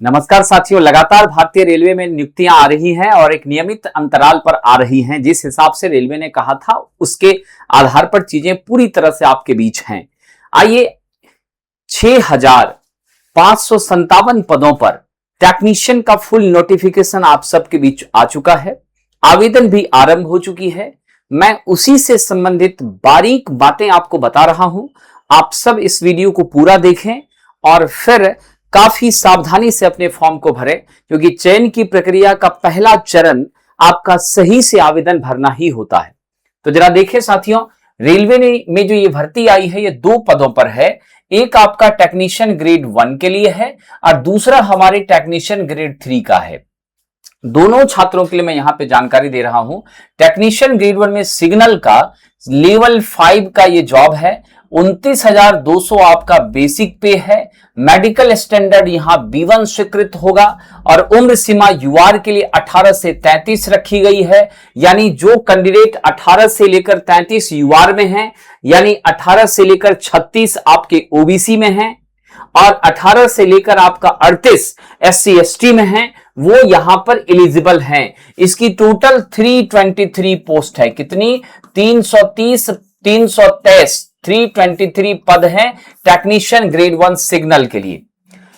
नमस्कार साथियों, लगातार भारतीय रेलवे में नियुक्तियां आ रही हैं और एक नियमित अंतराल पर आ रही हैं। जिस हिसाब से रेलवे ने कहा था उसके आधार पर चीजें पूरी तरह से आपके बीच हैं। आइए, 6,557 पदों पर टेक्नीशियन का फुल नोटिफिकेशन आप सबके बीच आ चुका है। आवेदन भी आरंभ हो चुकी है। मैं उसी से संबंधित बारीक बातें आपको बता रहा हूं। आप सब इस वीडियो को पूरा देखें और फिर काफी सावधानी से अपने फॉर्म को भरें, क्योंकि चयन की प्रक्रिया का पहला चरण आपका सही से आवेदन भरना ही होता है। तो जरा देखें साथियों, रेलवे में जो ये भर्ती आई है ये 2 पदों पर है। एक आपका टेक्नीशियन ग्रेड 1 के लिए है और दूसरा हमारे टेक्नीशियन ग्रेड 3 का है। दोनों छात्रों के लिए मैं यहां पे जानकारी दे रहा हूं। टेक्नीशियन ग्रेड 1 में सिग्नल का लेवल 5 का ये जॉब है। 29,200 आपका बेसिक पे है। मेडिकल स्टैंडर्ड यहां B1 स्वीकृत होगा और उम्र सीमा यूआर के लिए 18 से 33 रखी गई है। यानी जो कैंडिडेट 18 से लेकर 33 यूआर में है, यानी 18 से लेकर 36 आपके ओबीसी में है और 18 से लेकर आपका 38 SC/ST में है, वो यहां पर एलिजिबल हैं। इसकी टोटल 323 पोस्ट है। कितनी? 323 पद हैं टेक्नीशियन ग्रेड 1 सिग्नल के लिए।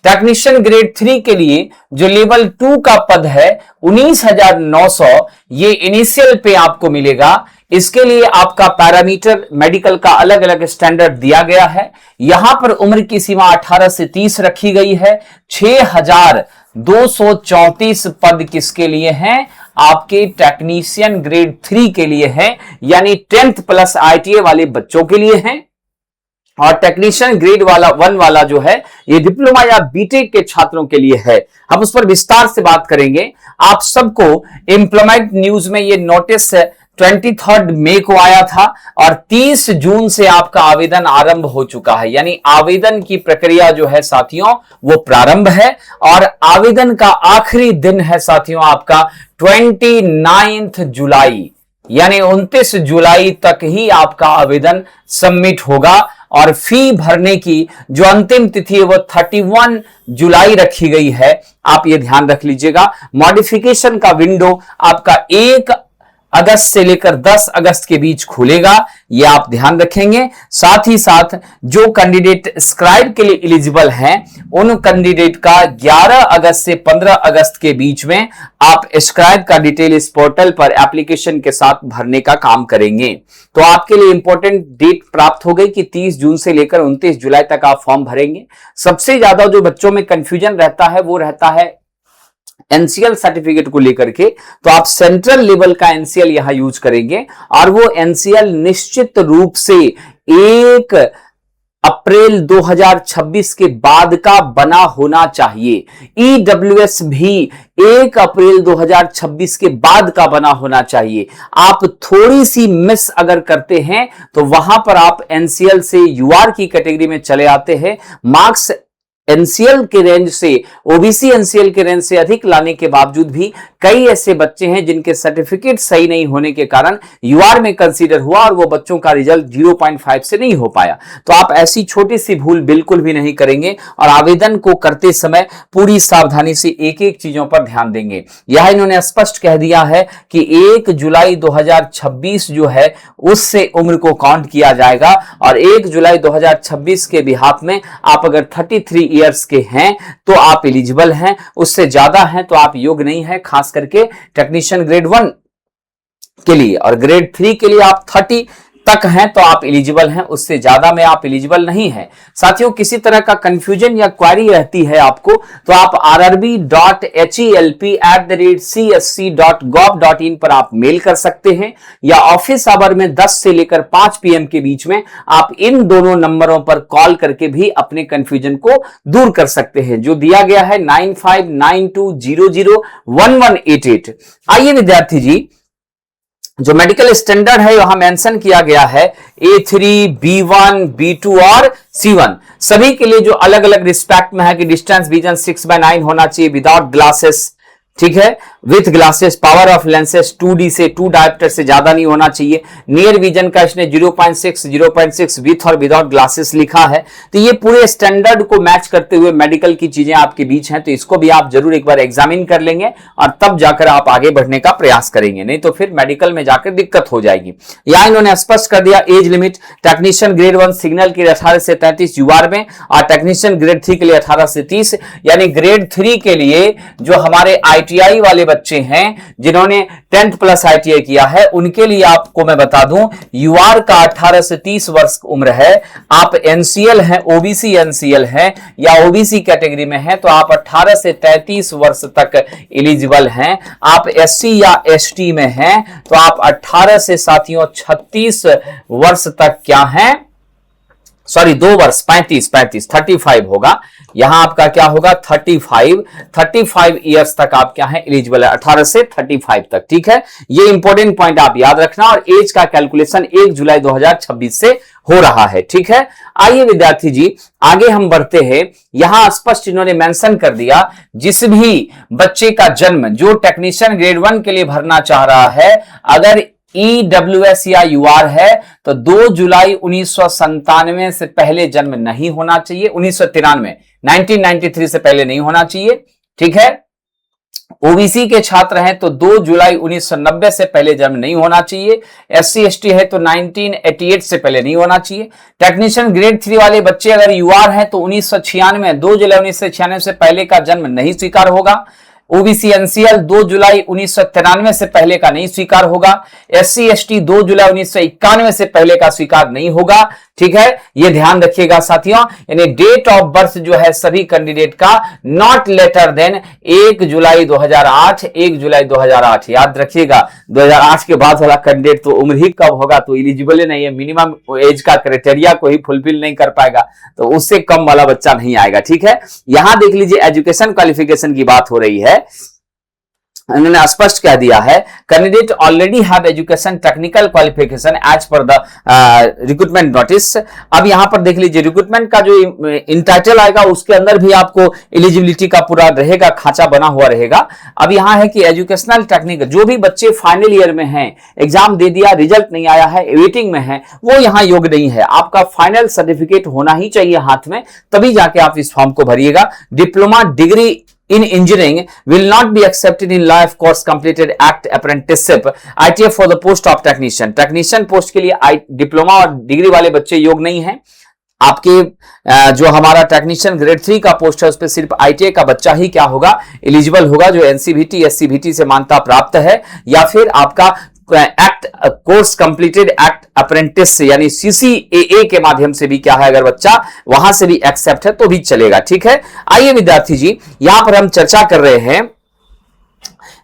टेक्नीशियन ग्रेड 3 के लिए जो लेवल 2 का पद है 19,900, ये इनिशियल पे आपको मिलेगा। इसके लिए आपका पैरामीटर मेडिकल का अलग अलग स्टैंडर्ड दिया गया है। यहां पर उम्र की सीमा 18 से 30 रखी गई है। 6,234 पद किसके लिए हैं? आपके टेक्नीशियन ग्रेड 3 के लिए है, यानी 10th प्लस ITA वाले बच्चों के लिए है। और टेक्नीशियन ग्रेड 1 वाला जो है ये डिप्लोमा या बीटेक के छात्रों के लिए है। हम उस पर विस्तार से बात करेंगे। आप सबको एम्प्लॉयमेंट न्यूज में ये नोटिस 23 मई को आया था और 30 जून से आपका आवेदन आरंभ हो चुका है। यानी आवेदन की प्रक्रिया जो है साथियों वो प्रारंभ है और आवेदन का आखिरी दिन है साथियों आपका 29 जुलाई, यानी 29 जुलाई तक ही आपका आवेदन सबमिट होगा। और फी भरने की जो अंतिम तिथि है वो 31 जुलाई रखी गई है। आप ये ध्यान रख लीजिएगा। मॉडिफिकेशन का विंडो आपका 1 अगस्त से लेकर 10 अगस्त के बीच खुलेगा, ये आप ध्यान रखेंगे। साथ ही साथ जो कैंडिडेट स्क्राइब के लिए एलिजिबल हैं उन कैंडिडेट का 11 अगस्त से 15 अगस्त के बीच में आप स्क्राइब का डिटेल इस पोर्टल पर एप्लीकेशन के साथ भरने का काम करेंगे। तो आपके लिए इंपॉर्टेंट डेट प्राप्त हो गई कि 30 जून से लेकर 29 जुलाई तक आप फॉर्म भरेंगे। सबसे ज्यादा जो बच्चों में कंफ्यूजन रहता है वो रहता है एनसीएल सर्टिफिकेट को लेकर के। तो आप सेंट्रल लेवल का एनसीएल यहां यूज करेंगे और वो एनसीएल निश्चित रूप से 1 अप्रैल 2026 के बाद का बना होना चाहिए। ईडब्ल्यूएस भी 1 अप्रैल 2026 के बाद का बना होना चाहिए। आप थोड़ी सी मिस अगर करते हैं तो वहां पर आप एनसीएल से यूआर की कैटेगरी में चले आते हैं। मार्क्स एनसीएल के रेंज से, ओबीसी एनसीएल के रेंज से अधिक लाने के बावजूद भी कई ऐसे बच्चे हैं जिनके सर्टिफिकेट सही नहीं होने के कारण यूआर में कंसीडर हुआ और वो बच्चों का रिजल्ट 0.5 से नहीं हो पाया। तो आप ऐसी छोटी सी भूल बिल्कुल भी नहीं करेंगे और आवेदन को करते समय पूरी सावधानी से एक एक चीजों पर ध्यान देंगे। यह इन्होंने स्पष्ट कह दिया है कि 1 जुलाई 2026 जो है उससे उम्र को काउंट किया जाएगा और 1 जुलाई 2026 के बिहाफ में आप अगर 33 ईयर्स के हैं तो आप एलिजिबल हैं, उससे ज्यादा हैं तो आप योग्य नहीं है, खास करके टेक्नीशियन ग्रेड 1 के लिए। और ग्रेड 3 के लिए आप 30 तक हैं तो आप एलिजिबल हैं, उससे ज्यादा में आप एलिजिबल नहीं हैं। साथियों, किसी तरह का कंफ्यूजन या क्वेरी रहती है आपको तो आप rrb.help@csc.gov.in पर आप मेल कर सकते हैं या ऑफिस आवर में 10 से लेकर 5 PM के बीच में आप इन दोनों नंबरों पर कॉल करके भी अपने कंफ्यूजन को दूर कर सकते हैं, जो दिया गया है 9592001188। आइए विद्यार्थी जी, जो मेडिकल स्टैंडर्ड है वहां मेंशन किया गया है A3, B1, B2 और C1 सभी के लिए जो अलग अलग रिस्पेक्ट में है कि डिस्टेंस विजन 6/9 होना चाहिए विदाउट ग्लासेस, ठीक है। With glasses, power of lenses 2D से 2 डायोप्टर से ज्यादा नहीं होना चाहिए। नियर विजन का इसने 0.6 विथ और विदाउट ग्लासेस लिखा है। तो ये पूरे स्टैंडर्ड को मैच करते हुए मेडिकल की चीजें आपके बीच हैं, तो इसको भी आप जरूर एक बार एग्जामिन कर लेंगे और तब जाकर आप आगे बढ़ने का प्रयास करेंगे, नहीं तो फिर मेडिकल में जाकर दिक्कत हो जाएगी। यहां इन्होंने स्पष्ट कर दिया age limit, technician grade 1 signal के लिए 18 से 33 यूआर में, और टेक्नीशियन ग्रेड 3 के लिए 18 से 30, यानी ग्रेड 3 के लिए जो हमारे आईटीआई वाले बच्चे हैं जिन्होंने 10th प्लस आईटीआई किया है, उनके लिए आपको मैं बता दूं यूआर का 18 से 30 वर्ष उम्र है। आप एनसीएल हैं, ओबीसी एनसीएल हैं या ओबीसी कैटेगरी में हैं तो आप 18 से 33 वर्ष तक एलिजिबल हैं। आप एससी या एसटी में हैं तो आप 18 से साथियों 36 वर्ष तक क्या हैं, सॉरी 2 वर्ष 35 होगा, यहां आपका क्या होगा 35 इयर्स तक आप क्या है एलिजिबल है, 18 से 35 तक। ठीक है, ये इंपॉर्टेंट पॉइंट आप याद रखना। और एज का कैलकुलेशन 1 जुलाई 2026 से हो रहा है। ठीक है, आइए विद्यार्थी जी आगे हम बढ़ते हैं। यहां स्पष्ट इन्होंने मेंशन कर दिया जिस भी बच्चे का जन्म जो टेक्नीशियन ग्रेड 1 के लिए भरना चाह रहा है, अगर EWS या UR है तो 2 जुलाई 1997 से पहले जन्म नहीं होना चाहिए, 1993 से पहले नहीं होना चाहिए। ठीक है, ओबीसी के छात्र हैं तो 2 जुलाई 1990 से पहले जन्म नहीं होना चाहिए। एससी एसटी है तो 1988 से पहले नहीं होना चाहिए। टेक्नीशियन ग्रेड 3 वाले बच्चे अगर यूआर हैं तो 1996 2 जुलाई 1996 से पहले का जन्म नहीं स्वीकार होगा। ओबीसी एनसीएल 2 जुलाई 1993 से पहले का नहीं स्वीकार होगा। एससी एसटी 2 जुलाई 1991 से पहले का स्वीकार नहीं होगा। ठीक है, ये ध्यान रखिएगा साथियों, यानी डेट ऑफ बर्थ जो है सभी कैंडिडेट का नॉट लेटर देन 1 जुलाई 2008 याद रखिएगा। 2008 के बाद वाला कैंडिडेट तो उम्र ही कब होगा तो एलिजिबल ही नहीं है, मिनिमम एज का क्राइटेरिया को ही फुलफिल नहीं कर पाएगा, तो उससे कम वाला बच्चा नहीं आएगा। ठीक है, यहां देख लीजिए एजुकेशन क्वालिफिकेशन की बात हो रही है, उन्होंने स्पष्ट कह दिया है candidate already have education technical qualification as per the recruitment notice. अब यहां पर देख लीजिए रिक्रूटमेंट का जो इंटाइटल आएगा उसके अंदर भी आपको एलिजिबिलिटी का पूरा रहेगा, खांचा बना हुआ रहेगा। अब यहां है कि एजुकेशनल टेक्निकल जो भी बच्चे फाइनल ईयर में हैं, एग्जाम दे दिया, रिजल्ट नहीं आया है, वेटिंग में है, वो यहां योग्य नहीं है। आपका फाइनल सर्टिफिकेट होना ही चाहिए हाथ में, तभी जाके आप इस फॉर्म को भरिएगा। Diploma degree in engineering will not be accepted in life course completed act apprenticeship ITA for the post of technician post के लिए डिप्लोमा और डिग्री वाले बच्चे योग्य नहीं हैं। आपके जो हमारा टेक्नीशियन ग्रेड 3 का पोस्ट है उस पर सिर्फ ITA का बच्चा ही क्या होगा एलिजिबल होगा, जो NCVT SCVT से मान्यता प्राप्त है, या फिर आपका act course completed act apprentice यानी CCAA के माध्यम से भी क्या है, अगर बच्चा वहां से भी एक्सेप्ट है तो भी चलेगा। ठीक है, आइए विद्यार्थी जी यहां पर हम चर्चा कर रहे हैं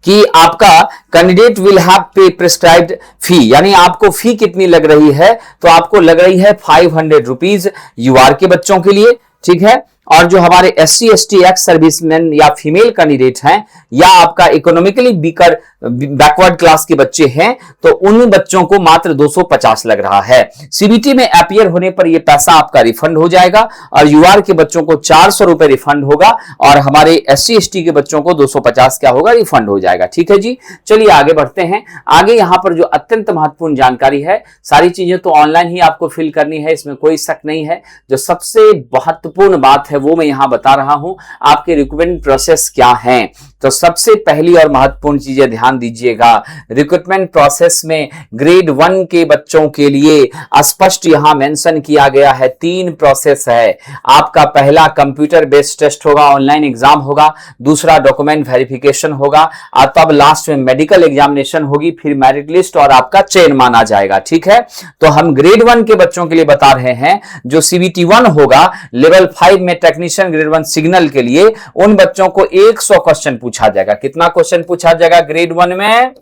कि आपका कैंडिडेट विल हैव पे प्रिस्क्राइब्ड फी, यानी आपको फी कितनी लग रही है, तो आपको लग रही है 500 रुपीज यूआर के बच्चों के लिए। ठीक है, और जो हमारे SC ST एक्स सर्विसमैन या फीमेल कैंडिडेट हैं या आपका इकोनॉमिकली वीकर बैकवर्ड क्लास के बच्चे हैं तो उन बच्चों को मात्र 250 लग रहा है। सीबीटी में अपीयर होने पर यह पैसा आपका रिफंड हो जाएगा और यूआर के बच्चों को 400 रुपए रिफंड होगा और हमारे SC ST के बच्चों को 250 क्या होगा रिफंड हो जाएगा। ठीक है जी, चलिए आगे बढ़ते हैं। आगे यहां पर जो अत्यंत महत्वपूर्ण जानकारी है, सारी चीजें तो ऑनलाइन ही आपको फिल करनी है, इसमें कोई शक नहीं है। जो सबसे महत्वपूर्ण बात है वो मैं यहां बता रहा हूं, आपके रिक्रूटमेंट प्रोसेस क्या है। तो सबसे पहली और महत्वपूर्ण चीजें ध्यान दीजिएगा, रिक्रूटमेंट प्रोसेस में ग्रेड 1 के बच्चों के लिए स्पष्ट यहां मेंशन किया गया है 3 प्रोसेस है। आपका पहला कंप्यूटर बेस्ड टेस्ट होगा, ऑनलाइन एग्जाम होगा, दूसरा डॉक्यूमेंट वेरिफिकेशन होगा और तब लास्ट में मेडिकल एग्जामिनेशन होगी, फिर मेरिट लिस्ट और आपका चयन माना जाएगा। ठीक है, तो हम ग्रेड 1 के बच्चों के लिए बता रहे हैं जो CBT 1 होगा लेवल 5 में टेक्नीशियन ग्रेड 1 सिग्नल के लिए, उन बच्चों को 100 क्वेश्चन पूछा जाएगा। कितना क्वेश्चन पूछा जाएगा ग्रेड 1 में?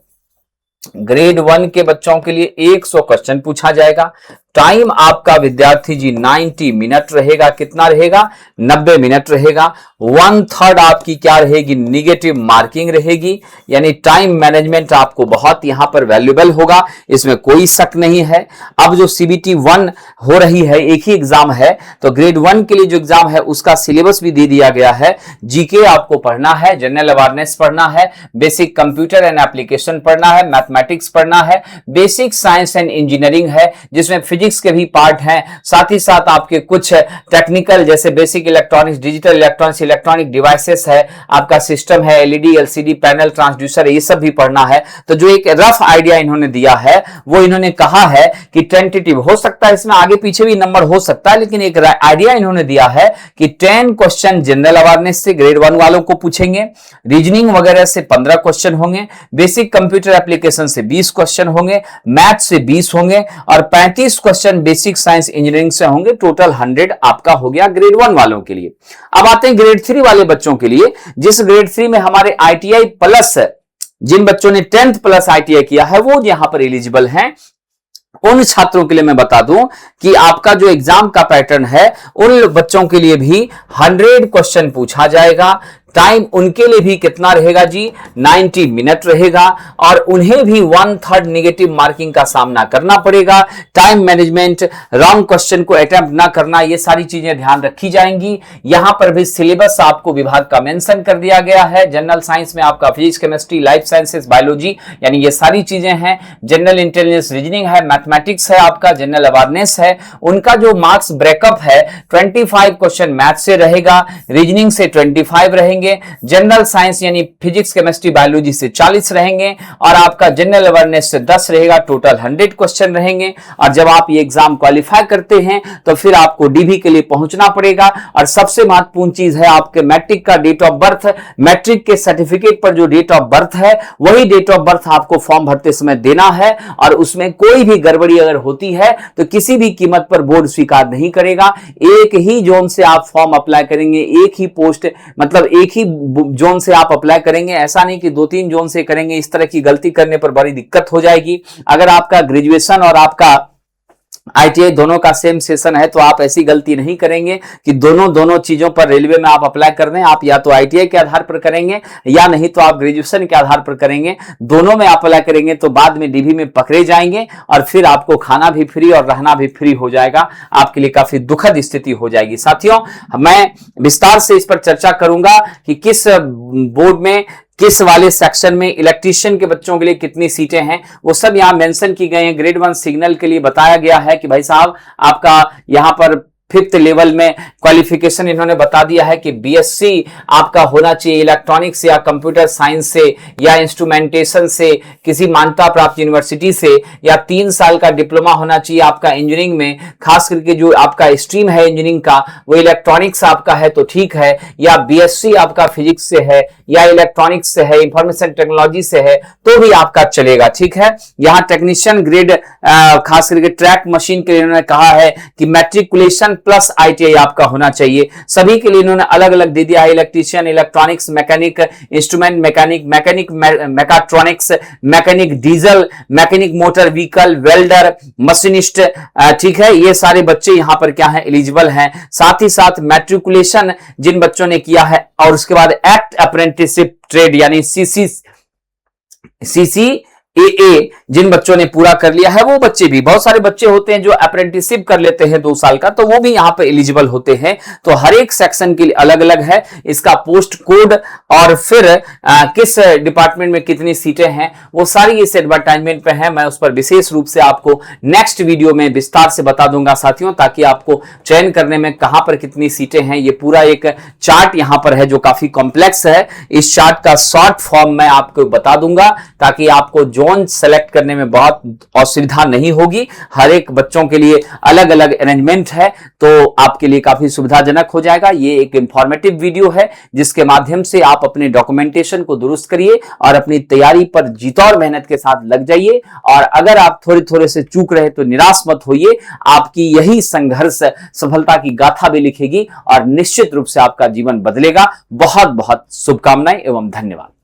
ग्रेड 1 के बच्चों के लिए 100 क्वेश्चन पूछा जाएगा। टाइम आपका विद्यार्थी जी 90 मिनट रहेगा। कितना रहेगा? 90 मिनट रहेगा। 1/3 आपकी क्या रहेगी? निगेटिव मार्किंग रहेगी। यानी टाइम मैनेजमेंट आपको बहुत यहां पर वैल्यूएबल होगा, इसमें कोई शक नहीं है। अब जो CBT 1 हो रही है, एक ही एग्जाम है, तो ग्रेड 1 के लिए जो एग्जाम है उसका सिलेबस भी दे दिया गया है। जीके आपको पढ़ना है, जनरल अवेयरनेस पढ़ना है, बेसिक कंप्यूटर एंड एप्लीकेशन पढ़ना है, मैथमेटिक्स पढ़ना है, बेसिक साइंस एंड इंजीनियरिंग है जिसमें फिजिक्स के भी पार्ट हैं, साथ ही साथ आपके कुछ टेक्निकल जैसे basic electronics, digital electronics, electronic devices है, आपका सिस्टम है, एलईडी, एलसीडी, पैनल, ट्रांसड्यूसर, ये सब भी पढ़ना है। तो जो एक रफ आइडिया इन्होंने दिया है वो इन्होंने कहा है कि टेंटेटिव हो सकता है, इसमें आगे पीछे भी नंबर हो सकता है, लेकिन एक आइडिया इन्होंने दिया है कि 10 क्वेश्चन जनरल अवेयरनेस से ग्रेड 1 वालों को पूछेंगे, रीजनिंग वगैरह से 15 क्वेश्चन होंगे, बेसिक कंप्यूटर एप्लीकेशन से 20 क्वेश्चन होंगे, मैथ से 20 होंगे और 35 क्वेश्चन बेसिक साइंस इंजीनियरिंग से होंगे। टोटल 100 आपका हो गया ग्रेड 1 वालों के लिए। अब आते हैं ग्रेड 3 वाले बच्चों के लिए। जिस ग्रेड 3 में हमारे ITI प्लस, जिन बच्चों ने 10th प्लस ITI किया है वो यहां पर एलिजिबल हैं। उन छात्रों के लिए मैं बता दूं कि आपका जो एग्जाम का पैटर्न है उन बच्चों के लिए भी 100 क्वेश्चन पूछा जाएगा। टाइम उनके लिए भी कितना रहेगा जी? 90 मिनट रहेगा और उन्हें भी 1/3 नेगेटिव मार्किंग का सामना करना पड़ेगा। टाइम मैनेजमेंट, रॉन्ग क्वेश्चन को अटेम्प्ट ना करना, ये सारी चीजें ध्यान रखी जाएंगी। यहां पर भी सिलेबस आपको विभाग का मेंशन कर दिया गया है। जनरल साइंस में आपका physics, chemistry, life sciences, biology, यानी ये सारी चीजें हैं। जनरल इंटेलिजेंस, रीजनिंग है, मैथमेटिक्स है, आपका जनरल अवेयरनेस है। उनका जो मार्क्स ब्रेकअप है 25 क्वेश्चन मैथ से रहेगा, रीजनिंग से 25 रहेंगे, जनरल साइंस यानी फिजिक्स, केमिस्ट्री, बायोलॉजी से 40 रहेंगे और आपका जनरल अवेयरनेस से 10 रहेगा। टोटल 100 क्वेश्चन रहेंगे। और जब आप ये एग्जाम क्वालिफाई करते हैं तो फिर आपको डीवी के लिए पहुंचना पड़ेगा। और सबसे महत्वपूर्ण चीज है आपके मैट्रिक का डेट ऑफ बर्थ। मैट्रिक के सर्टिफिकेट पर जो डेट ऑफ बर्थ है वही डेट ऑफ बर्थ आपको फॉर्म भरते समय देना है और उसमें कोई भी गड़बड़ी अगर होती है तो किसी भी कीमत पर बोर्ड स्वीकार नहीं करेगा। एक ही जोन से आप फॉर्म अप्लाई करेंगे, एक ही पोस्ट, मतलब एक ही जोन से आप अप्लाई करेंगे, ऐसा नहीं कि 2-3 जोन से करेंगे। इस तरह की गलती करने पर बड़ी दिक्कत हो जाएगी। अगर आपका ग्रेजुएशन और आपका ITI दोनों का सेम सेशन है तो आप ऐसी गलती नहीं करेंगे कि दोनों चीजों पर रेलवे में आप अप्लाई कर दें। आप या तो ITI के आधार पर करेंगे या नहीं तो आप ग्रेजुएशन के आधार पर करेंगे। दोनों में आप अप्लाई करेंगे तो बाद में डीवी में पकड़े जाएंगे और फिर आपको खाना भी फ्री और रहना भी फ्री हो जाएगा। आपके लिए काफी दुखद स्थिति हो जाएगी। साथियों, मैं विस्तार से इस पर चर्चा करूंगा कि किस बोर्ड में, किस वाले सेक्शन में इलेक्ट्रीशियन के बच्चों के लिए कितनी सीटें हैं, वो सब यहां मेंशन की गई हैं। ग्रेड 1 सिग्नल के लिए बताया गया है कि भाई साहब आपका यहां पर 5th लेवल में क्वालिफिकेशन इन्होंने बता दिया है कि BSc आपका होना चाहिए इलेक्ट्रॉनिक्स या कंप्यूटर साइंस से या इंस्ट्रूमेंटेशन से, किसी मान्यता प्राप्त यूनिवर्सिटी से, या 3 साल का डिप्लोमा होना चाहिए आपका इंजीनियरिंग में। खास करके जो आपका स्ट्रीम है इंजीनियरिंग का वो इलेक्ट्रॉनिक्स आपका है तो ठीक है, या BSc आपका फिजिक्स से है या इलेक्ट्रॉनिक्स से है, इंफॉर्मेशन टेक्नोलॉजी से है तो भी आपका चलेगा। ठीक है, यहाँ टेक्नीशियन ग्रेड खास करके ट्रैक मशीन के लिए इन्होंने कहा है कि मैट्रिकुलेशन प्लस ITI आपका होना चाहिए। सभी के लिए इन्होंने अलग अलग दे दिया है। Electrician, electronics, mechanic, instrument mechanic, mechanic mechatronics, mechanic diesel, mechanic motor vehicle, welder, machinist, ठीक है, ये सारे बच्चे यहां पर क्या है? एलिजिबल हैं। साथ ही साथ मैट्रिकुलेशन जिन बच्चों ने किया है और उसके बाद एक्ट अप्रेंटिसशिप ट्रेड यानी CCAA जिन बच्चों ने पूरा कर लिया है वो बच्चे भी, बहुत सारे बच्चे होते हैं जो अप्रेंटिसशिप कर लेते हैं 2 साल का, तो वो भी यहाँ पे एलिजिबल होते हैं। तो हर एक सेक्शन के लिए अलग अलग है इसका पोस्ट कोड और फिर किस डिपार्टमेंट में कितनी सीटें हैं वो सारी इस एडवर्टाइजमेंट पे है। मैं उस पर विशेष रूप से आपको नेक्स्ट वीडियो में विस्तार से बता दूंगा साथियों, ताकि आपको चयन करने में कहां पर कितनी सीटें हैं ये पूरा एक चार्ट यहां पर है जो काफी कॉम्प्लेक्स है। इस चार्ट का शॉर्ट फॉर्म मैं आपको बता दूंगा ताकि आपको जोन सेलेक्ट करने में बहुत असुविधा नहीं होगी। हर एक बच्चों के लिए अलग अलग अरेंजमेंट है तो आपके लिए काफी सुविधाजनक हो जाएगा। ये एक इंफॉर्मेटिव वीडियो है जिसके माध्यम से आप अपने डॉक्यूमेंटेशन को दुरुस्त करिए और अपनी तैयारी पर जीतौर मेहनत के साथ लग जाइए। और अगर आप थोड़े से चूक रहे तो निराश मत होइए, आपकी यही संघर्ष सफलता की गाथा भी लिखेगी और निश्चित रूप से आपका जीवन बदलेगा। बहुत बहुत शुभकामनाएं एवं धन्यवाद।